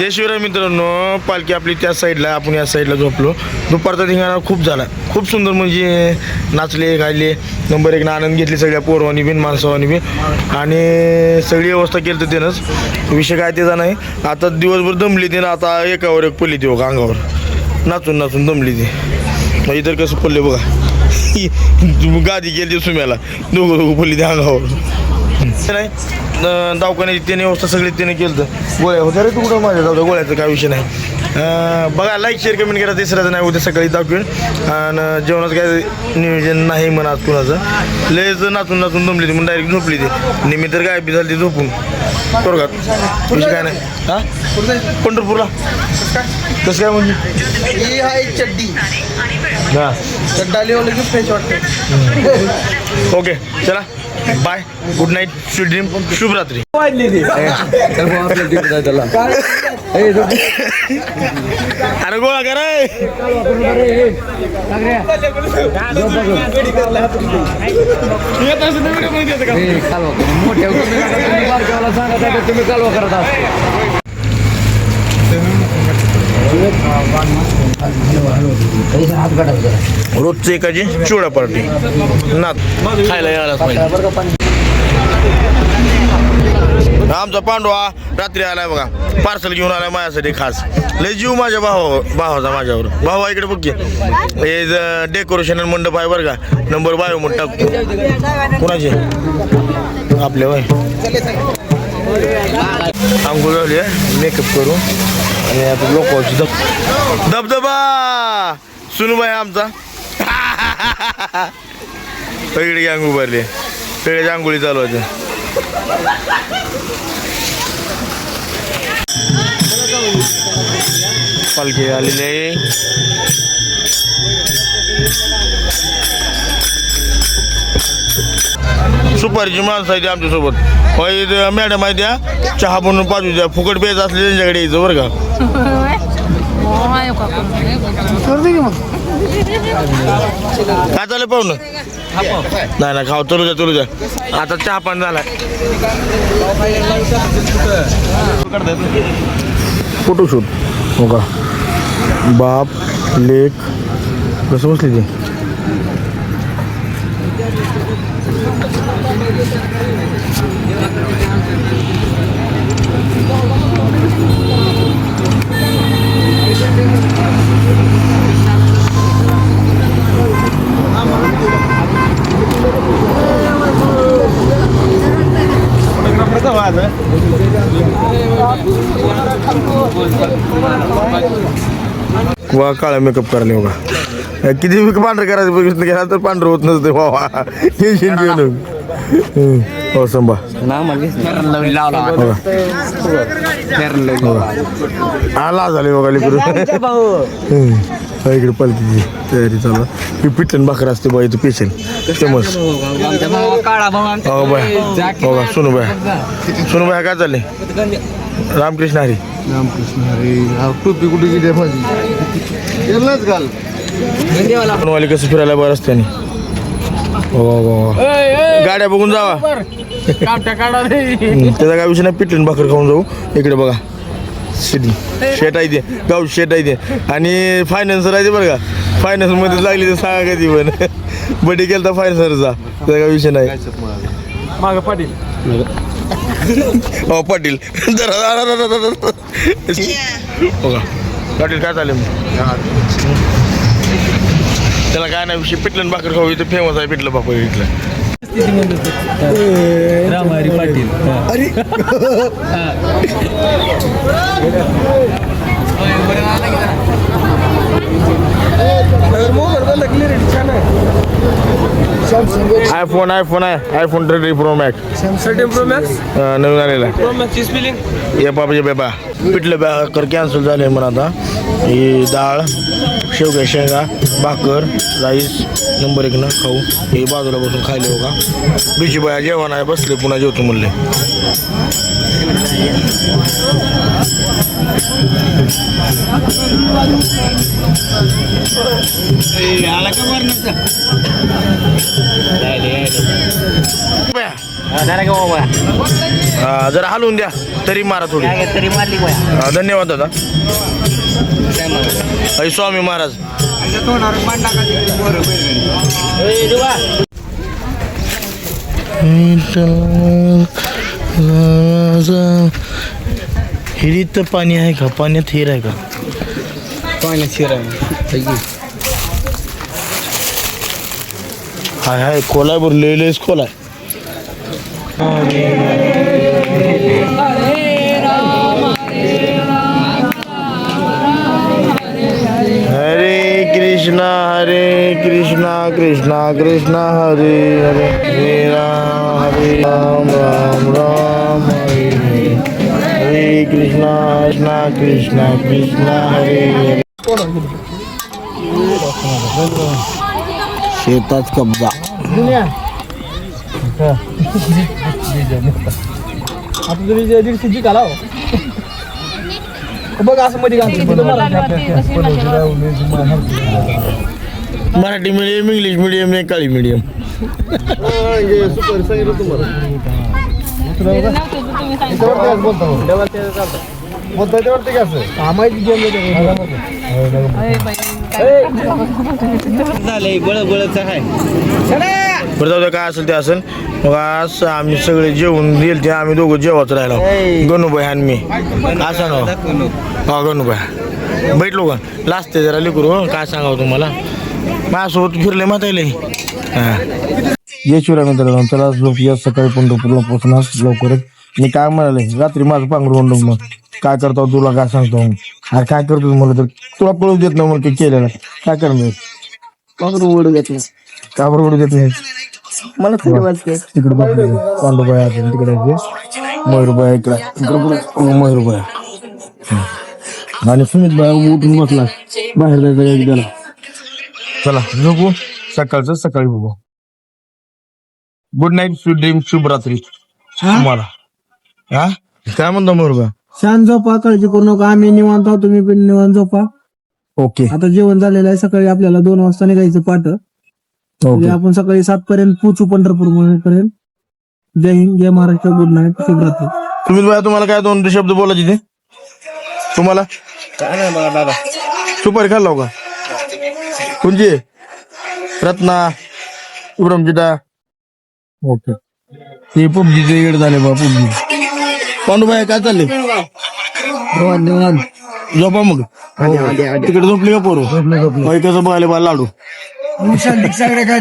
जय शिवराय मित्रांनो. पालखी आपली त्या साईडला, आपण या साईडला झोपलो. दुपारचा धिंगाणा खूप झाला, खूप सुंदर. म्हणजे नाचले गायले, नंबर 1 आनंद घेतली सगळ्या पोरवानी बिन माणसावानी बी, आणि सगळी व्यवस्था केली तर त्यानंच. विषय काय त्याचा नाही. आता दिवसभर दमली ती ना, आता एकावर एक पडली ती बघा, अंगावर नाचून नाचून दमली ती. इतर कसं पडले बघा, गादी गेली ती सुम्याला, दोघं पडली ती अंगावर. नाही दवाखान्याची त्याने व्यवस्था सगळी त्याने केलं. तर गोळ्या होत्या रे तुकडं माझ्या जाऊ, गोळ्याचा काय विषय नाही. बघा, लाईक शेअर कमेंट करा. तिसऱ्याचं नाही, उद्या सकाळी दाखवेल. आणि जेवणाचं काय नियोजन नाही म्हणा आज कुणाचं. लयच नाचून नाचून दमली ती, म्हणून डायरेक्ट झोपली ती. निमित्त तर काय बी झाली ती झोपून स्वर्गात. विषय काय नाही. हां, पंढरपूरला कसं काय म्हणजे ही आहे चड्डी. हां, चड्डा लिहिलं की फ्रेश वाटते. ओके चला, bye, good night, sweet dream, शुभरात्री. अरे गोळा करा. रोजचं एकाची चिवडा पार्टी नात खायला यायलाच पाहिजे. आमचा पांडवा रात्री आलाय बघा, पार्सल घेऊन आलाय माझ्यासाठी खास. लय जीव माझ्या भावाचा माझ्यावर. भावा इकडे बघ की, हे डेकोरेशन मंडप आहे बरं का, नंबर 22 म्हणून टाकतो. कोणाचे आपले बाय आंघोळ झाली आहे, मेकअप करू, आणि आता लोकांची धबधबा सुनूबाई आमचा इकडे गँग उभारली, सगळ्याच्या आंघोळी चालू होत्या. पालखी आलेली आहे. सुपारीची माणसं आहे ती आमच्यासोबत. मॅडम आहे त्या, चहा बनवून पाजू द्या, फुकट प्यायचं असले त्यांच्याकडे यायचं बरं का. काय चाललं पाहुणं? नाही ना, खाऊ, चलू द्या. आता चहा पाणी झाला. फोटोशूट हो का, बाप लेक कसं बसली ती. वा, काळा मेकअप करायला बघा. किती मेकअप पांढरं करायचं बघितलं गेला तर पांढरं होत नसते. वा, टेन्शन घेऊन हो संभा आला झाले बघा लेकरू. इकडे पालखीची तयारी चालू. ही पिठण भाकर असते बघा, इथं पेशल फेमस. हो बाय, हो का, सुनूबाई काय चालले? रामकृष्ण हरी. टोपी कुठे गेली माझी, यालाच घाल. वाली कसं फिरायला बरं रस्त्याने. हो, गाड्या बघून जावा. त्याचा काय विषय नाही, पिठण भाकर खाऊन जाऊ. इकडे बघा, शेट आहे ते, गाव शेट आहे ते, आणि फायनान्सर आहे ते बरं का. फायनान्स मध्ये लागली तर सांगा कधी पण बडी केला तर फायनान्सरचा, त्याचा काय विषय नाही. माग पाटील. हो पाटील. हो का, पाटील काय चालेल त्याला काय नाही विषय. पिठलं भाकर खाऊ, इथं फेमस आहे पिठलं भाकर इथलं. रामहरी पाटील. आयफोन आहे, iPhone 30 Pro Max. 30 Pro Max नवीन आलेला आहे. Pro Max ची स्पेलिंग या बाबाचे बाबा. पिठलं भाकर कॅन्सल झाले म्हणा. आता ही डाळ, शेवग्या शेंगा, भाकर, राईस नंबर 1 खाऊ. हे बाजूला बसून खायले हो का. बिची बाया जेवण आहे, बसले, पुन्हा जेवतो म्हणले. जरा हलवून द्या तरी मारा थोडी. तरी मारली गोळ्या. धन्यवाद दादा. हरी स्वामी महाराज. हिरीत पाणी आहे का? पाण्यात हिर आहे का? पाण्यात शिरा हाय हाय खोलाय भरलेलेच खोलाय. हरे कृष्णा कृष्णा कृष्णा हरे हरे हरे राम राम राम हरे हरे हरे कृष्णा कृष्णा कृष्णा हरे हरे. शेतात कब्जा. आता तुम्ही दीडशेची घाला बघ असं मध्ये मराठी मीडियम इंग्लिश मीडियम नाही काळी मीडियम. बरं काय असेल ते असेल. मग आज आम्ही सगळे जेवून गेल ते आम्ही दोघं जेवत राहिलो. गणूबाई आणि मी असं ना हा गणूबाई भेटलो का लाजते जरा लिकरू. काय सांगावं तुम्हाला माझ्यासोबत फिरले म्हातायले. येशुरा मित्रांनो चला झोपूया सकाळी पंढरपूरला पोहोचणार लवकरच. मी काय म्हणाले रात्री माझं पांघरून मग काय करतो तुला काय सांगतो. अरे काय करतो मला तर तुला पळू देत नाही मग केलेलं काय करणार. पांघरून ओढू देत नाही का बरं ओढू देत नाही. मला थोडी वाजते तिकडे पांडुबाई असेल तिकडे मयूरबाई इकडे मयूरबाई आणि सुमित बाई उठून बसला बाहेर जायचं त्याला. चला झोपू सकाळचं सकाळी बघू. गुड नाईट स्वीट ड्रीम शुभरात्री तुम्हाला. हा काय म्हणतो मयूरबाई. छान झोपा काळजी करू नका आम्ही निवांत आहोत तुम्ही पण निवांत झोपा. ओके आता जेवण झालेलं आहे सकाळी आपल्याला 2 वाजता निघायचं पाठ. ओके आपण सकाळी 7 पर्यंत पोहोचू पंढरपूर पर्यंत. जय हिंद जय महाराष्ट्र गुड नाईट शुभरात्री. सुमित बाई तुम्हाला काय 2 शब्द बोलायचे ते तुम्हाला. काय नाही बघा दादा. सुपारी खाल्ला का कोणची रत्ना उरमचिटा. ओके ते पबजीचे इकडे झाले बा पबजी. पांडुबाई काय चालले झोपा मग तिकडे झोपली का पोरं कसं बघायला बा लाडू काय